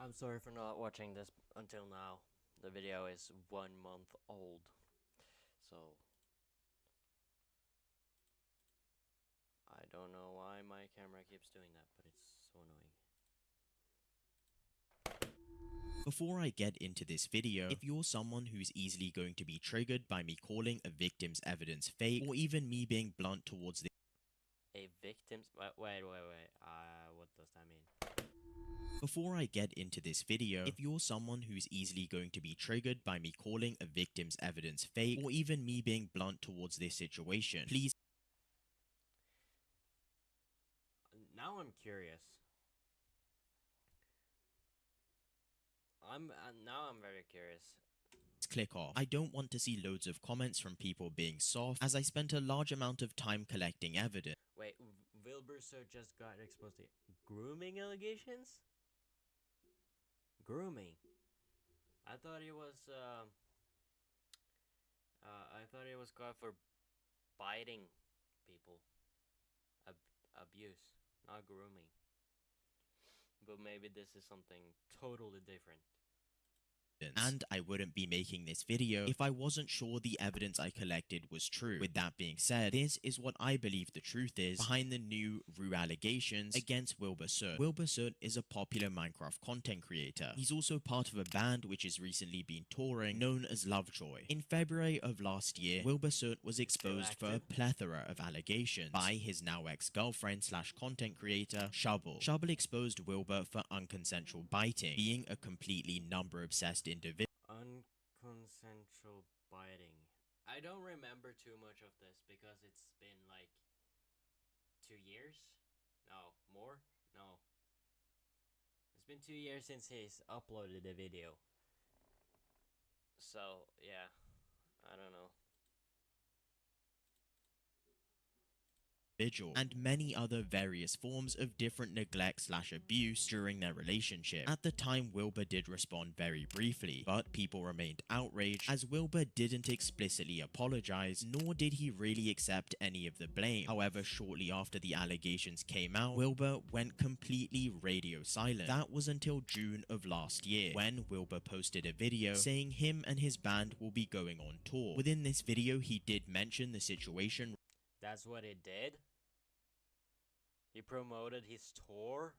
I'm sorry for not watching this until now. The video is 1 month old. So I don't know why my camera keeps doing that, but it's so annoying. Before I get into this video, if you're someone who's easily going to be triggered by me calling a victim's evidence fake, or even me being blunt towards the A victim's wait. What does that mean? Before I get into this video, if you're someone who's easily going to be triggered by me calling a victim's evidence fake, or even me being blunt towards this situation, please Now I'm curious. Now I'm very curious. click off. I don't want to see loads of comments from people being soft, as I spent a large amount of time collecting evidence. Wait, Wilbur just got exposed to grooming allegations? Grooming? I thought he was caught for biting people. Abuse, not grooming. But maybe this is something totally different. And I wouldn't be making this video if I wasn't sure the evidence I collected was true. With that being said, this is what I believe the truth is behind the new Rue allegations against Wilbur Soot. Wilbur Soot is a popular Minecraft content creator. He's also part of a band which has recently been touring known as Lovejoy. In February of last year, Wilbur Soot was exposed for a plethora of allegations by his now ex-girlfriend slash content creator, Shovel. Shovel exposed Wilbur for unconsensual biting, being a completely number-obsessed individual. Unconsensual biting. I don't remember too much of this because it's been like 2 years? No, more? No. It's been 2 years since he's uploaded a video. So, yeah. I don't know. And many other various forms of different neglect slash abuse during their relationship. At the time, Wilbur did respond very briefly, but people remained outraged as Wilbur didn't explicitly apologize, nor did he really accept any of the blame. However, shortly after the allegations came out, Wilbur went completely radio silent. That was until June of last year, when Wilbur posted a video saying him and his band will be going on tour. Within this video, he did mention the situation. That's what it did? He promoted his tour?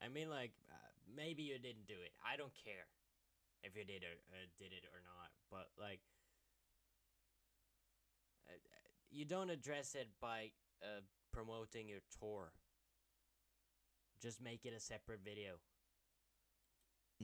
I mean, like, maybe you didn't do it. I don't care if you did it or not. But, like, you don't address it by promoting your tour. Just make it a separate video.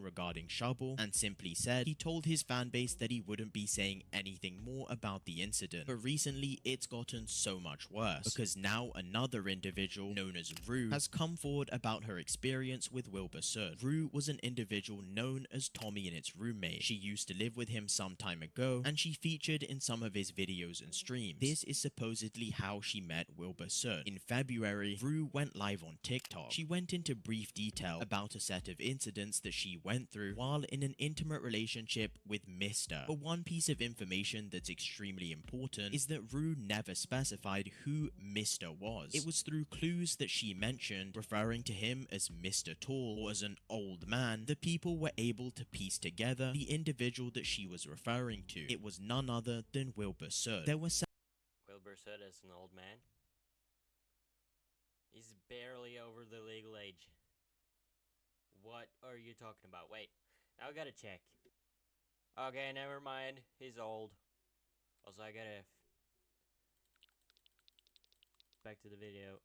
Regarding Shovel, and simply said he told his fanbase that he wouldn't be saying anything more about the incident. But recently it's gotten so much worse, because now another individual known as Rue has come forward about her experience with Wilbur Soot. Rue was an individual known as Tommy and its roommate. She used to live with him some time ago, and she featured in some of his videos and streams. This is supposedly how she met Wilbur Soot. In February, Rue went live on TikTok. She went into brief detail about a set of incidents that she went through while in an intimate relationship with Mr. But one piece of information that's extremely important is that Rue never specified who Mr. was. It was through clues that she mentioned, referring to him as Mr. Tall or as an old man, that people were able to piece together the individual that she was referring to. It was none other than Wilbur Soot. There were Wilbur Soot is an old man? He's barely over the legal age. What are you talking about? Wait, now I gotta check. Okay, never mind. He's old. Also, I gotta... Back to the video.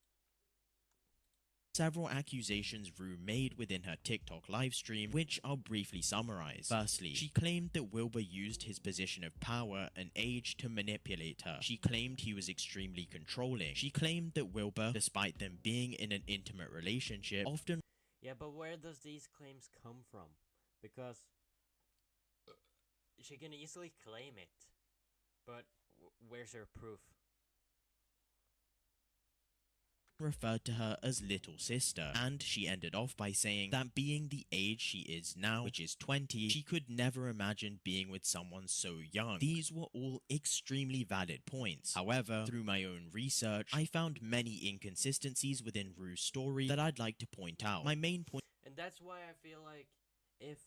Several accusations Rue made within her TikTok livestream, which I'll briefly summarize. Firstly, she claimed that Wilbur used his position of power and age to manipulate her. She claimed he was extremely controlling. She claimed that Wilbur, despite them being in an intimate relationship, often... Yeah, but where does these claims come from? Because she can easily claim it, but where's her proof? Referred to her as little sister, and she ended off by saying that being the age she is now, which is 20, she could never imagine being with someone so young. These were all extremely valid points. However, through my own research, I found many inconsistencies within Rue's story that I'd like to point out. My main point And And that's why I feel like if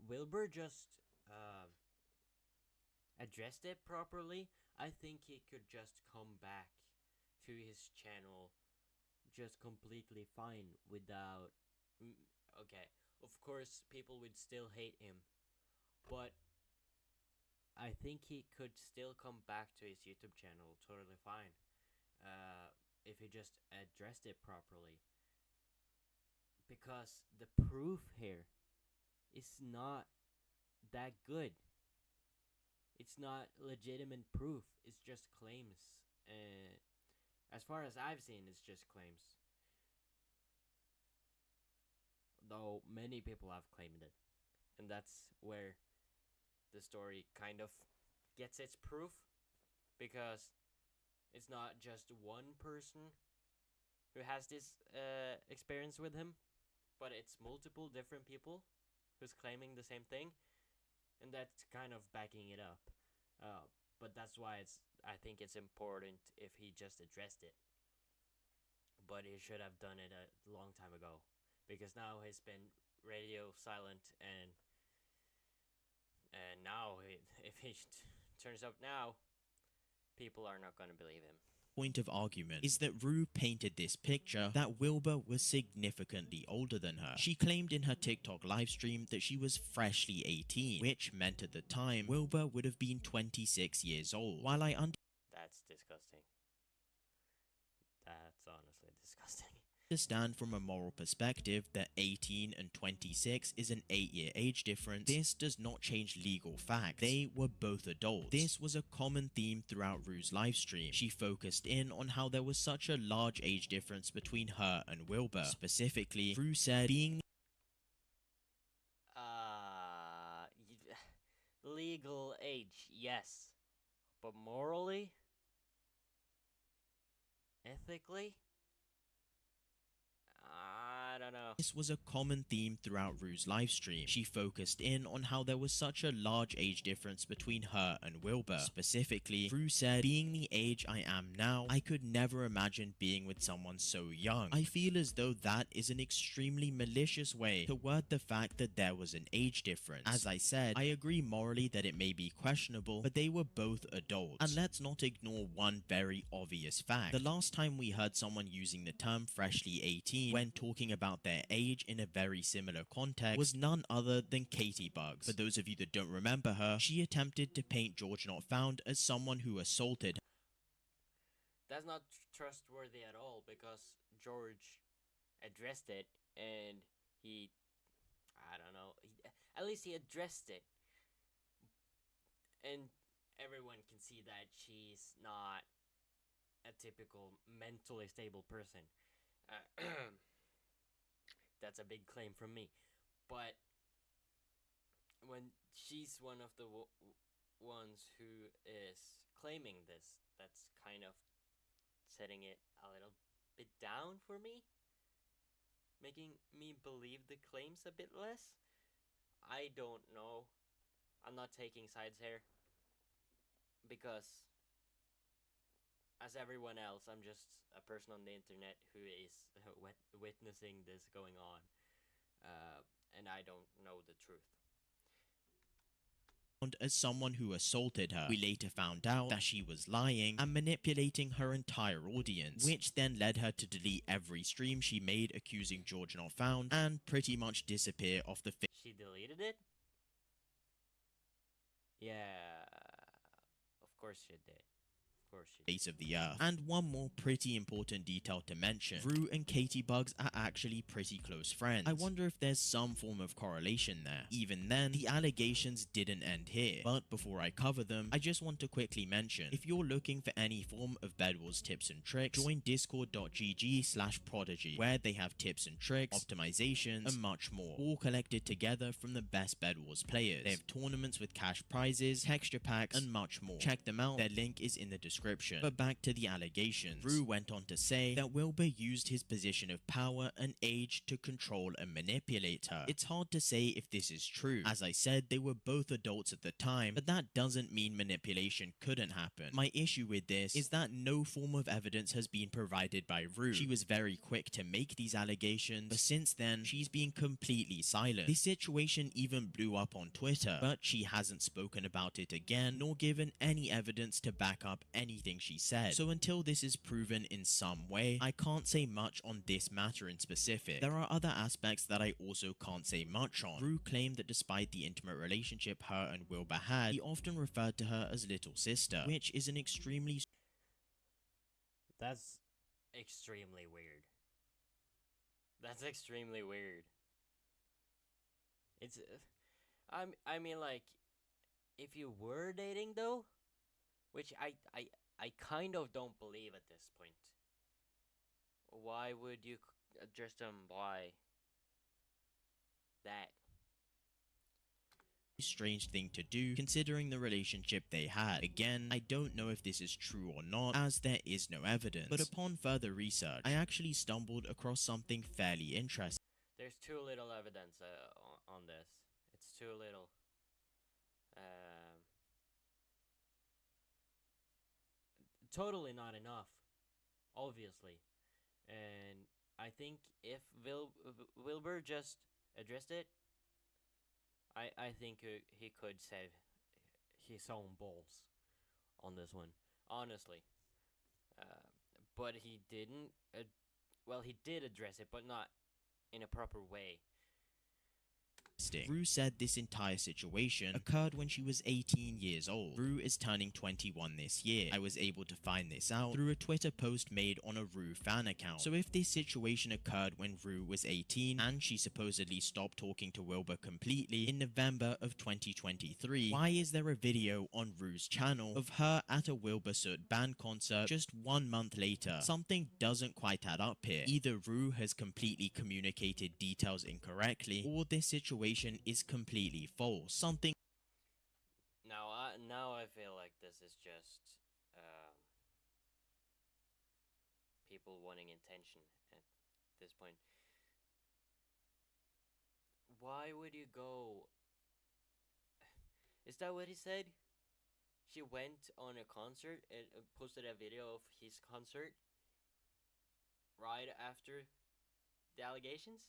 Wilbur just addressed it properly, I think he could just come back to his channel just completely fine without. Okay, of course, people would still hate him, but I think he could still come back to his YouTube channel totally fine if he just addressed it properly. Because the proof here is not that good. It's not legitimate proof. It's just claims. As far as I've seen, it's just claims. Though many people have claimed it. And that's where the story kind of gets its proof. Because it's not just one person who has this experience with him, but it's multiple different people who's claiming the same thing, and that's kind of backing it up. But that's why I think it's important if he just addressed it. But he should have done it a long time ago, because now he's been radio silent, and now if he turns up now, people are not going to believe him. Point of argument is that Rue painted this picture that Wilbur was significantly older than her. She claimed in her TikTok livestream that she was freshly 18, which meant at the time Wilbur would have been 26 years old. While I That's disgusting. That's honestly disgusting. understand from a moral perspective that 18 and 26 is an 8-year age difference, this does not change legal facts. They were both adults. This was a common theme throughout Rue's livestream. She focused in on how there was such a large age difference between her and Wilbur. Specifically, Rue said being legal age, yes. But morally? Ethically? I don't know. this was a common theme throughout Rue's livestream. She focused in on how there was such a large age difference between her and Wilbur. Specifically, Rue said, being the age I am now, I could never imagine being with someone so young. I feel as though that is an extremely malicious way to word the fact that there was an age difference. As I said, I agree morally that it may be questionable, but they were both adults. And let's not ignore one very obvious fact. The last time we heard someone using the term freshly 18 when talking about their age in a very similar context was none other than Katie Bugs. For those of you that don't remember her, she attempted to paint George Not Found as someone who assaulted. That's not trustworthy at all, because George addressed it, and he, I don't know, at least he addressed it. And everyone can see that she's not a typical mentally stable person. That's a big claim from me. But when she's one of the ones who is claiming this, that's kind of setting it a little bit down for me, making me believe the claims a bit less. I don't know. I'm not taking sides here, because as everyone else, I'm just a person on the internet who is witnessing this going on, and I don't know the truth. As someone who assaulted her. We later found out that she was lying and manipulating her entire audience, which then led her to delete every stream she made accusing George Not Found and pretty much disappear off the face. She deleted it? Yeah, of course she did. Face of the earth. And one more pretty important detail to mention. Rue and Katie Bugs are actually pretty close friends. I wonder if there's some form of correlation there. Even then, the allegations didn't end here. But before I cover them, I just want to quickly mention, if you're looking for any form of Bed Wars tips and tricks, join discord.gg/prodigy, where they have tips and tricks, optimizations, and much more, all collected together from the best Bed Wars players. They have tournaments with cash prizes, texture packs, and much more. Check them out. Their link is in the description description. But back to the allegations. Rue went on to say that Wilbur used his position of power and age to control and manipulate her. It's hard to say if this is true. As I said, they were both adults at the time, but that doesn't mean manipulation couldn't happen. My issue with this is that no form of evidence has been provided by Rue. She was very quick to make these allegations, but since then, she's been completely silent. This situation even blew up on Twitter, but she hasn't spoken about it again, nor given any evidence to back up anything she said. So until this is proven in some way, I can't say much on this matter in specific. There are other aspects that I also can't say much on. Rue claimed that despite the intimate relationship her and Wilbur had, he often referred to her as little sister, which is an extremely... That's extremely weird. That's extremely weird. It's, I mean, like, if you were dating though, which I kind of don't believe at this point. Why would you address them by that? strange thing to do considering the relationship they had. Again, I don't know if this is true or not, as there is no evidence, but upon further research, I actually stumbled across something fairly interesting. There's too little evidence on this. It's too little. Totally not enough, obviously. And I think if Wilbur just addressed it, I think he could save his own balls on this one, honestly. But he didn't. Well, he did address it, but not in a proper way. Rue said this entire situation occurred when she was 18 years old. Rue is turning 21 this year. I was able to find this out through a Twitter post made on a Rue fan account. So if this situation occurred when Rue was 18 and she supposedly stopped talking to Wilbur completely in November of 2023, why is there a video on Rue's channel of her at a Wilbur Soot band concert just 1 month later? Something doesn't quite add up here. Either Rue has completely communicated details incorrectly, or this situation is completely false. Something now I feel like this is just people wanting attention at this point. Why would you go? Is that what he said? She went on a concert and posted a video of his concert right after the allegations?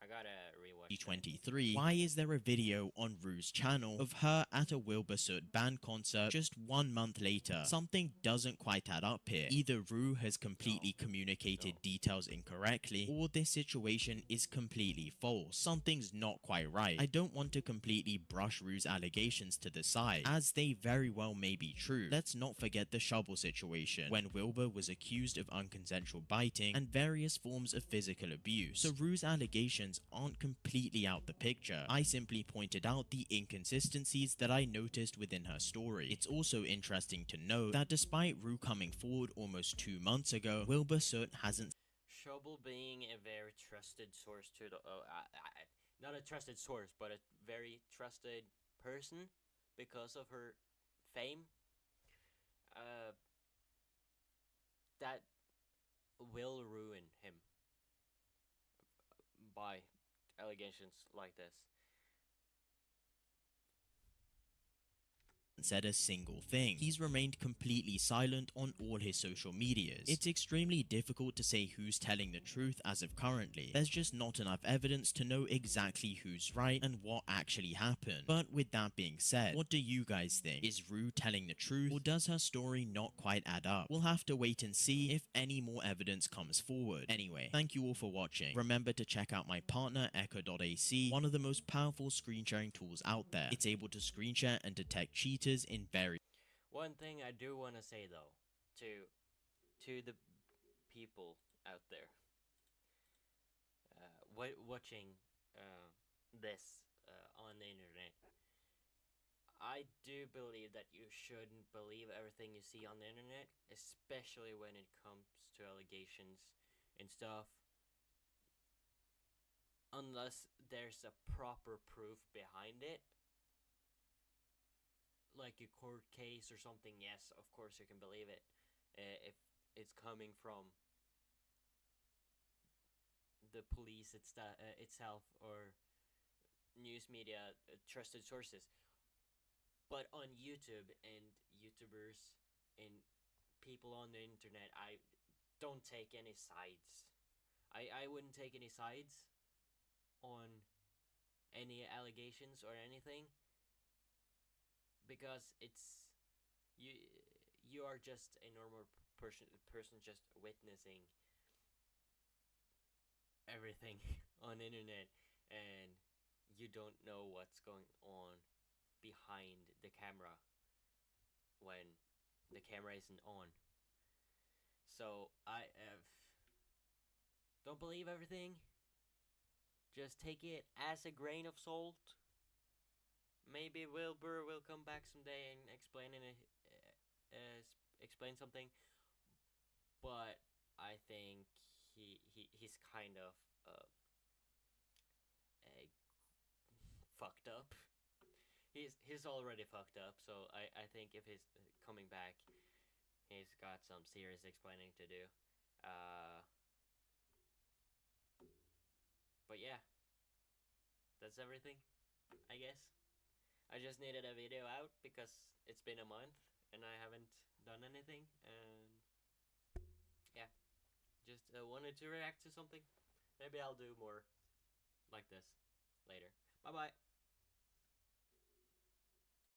I gotta rewatch 2023. Why is there a video on Rue's channel of her at a Wilbur Soot band concert just 1 month later? Something doesn't quite add up here. Either Rue has completely communicated details incorrectly, or this situation is completely false. Something's not quite right. I don't want to completely brush Rue's allegations to the side, as they very well may be true. Let's not forget the shovel situation, when Wilbur was accused of unconsensual biting and various forms of physical abuse. So Rue's allegations aren't completely out the picture. I simply pointed out the inconsistencies that I noticed within her story. It's also interesting to note that despite Rue coming forward almost 2 months ago, Wilbur Soot hasn't... Shovel being a very trusted source to the... not a trusted source, but a very trusted person because of her fame. That will ruin him by allegations like this. Said a single thing. He's remained completely silent on all his social medias. It's extremely difficult to say who's telling the truth as of currently. There's just not enough evidence to know exactly who's right and what actually happened. But with that being said, what do you guys think? Is Rue telling the truth, or does her story not quite add up? We'll have to wait and see if any more evidence comes forward. Anyway, thank you all for watching. Remember to check out my partner Echo.ac, one of the most powerful screen sharing tools out there. It's able to screen share and detect cheaters in very... One thing I do want to say though, to the people out there watching this on the internet, I do believe that you shouldn't believe everything you see on the internet, especially when it comes to allegations and stuff, unless there's a proper proof behind it. like a court case or something, yes, of course you can believe it. If it's coming from the police itself or news media, trusted sources. But on YouTube and YouTubers and people on the internet, I don't take any sides. I wouldn't take any sides on any allegations or anything because it's you you are just a normal person just witnessing everything on the internet, and you don't know what's going on behind the camera when the camera isn't on. So I don't believe everything. Just take it as a grain of salt. Maybe Wilbur will come back someday and explain something, but I think he's kind of uh, uh, fucked up. He's already fucked up, so I think if he's coming back, he's got some serious explaining to do. Uh, but yeah, that's everything, I guess. I just needed a video out because it's been a month and I haven't done anything, and yeah, just wanted to react to something. Maybe I'll do more like this later. Bye bye.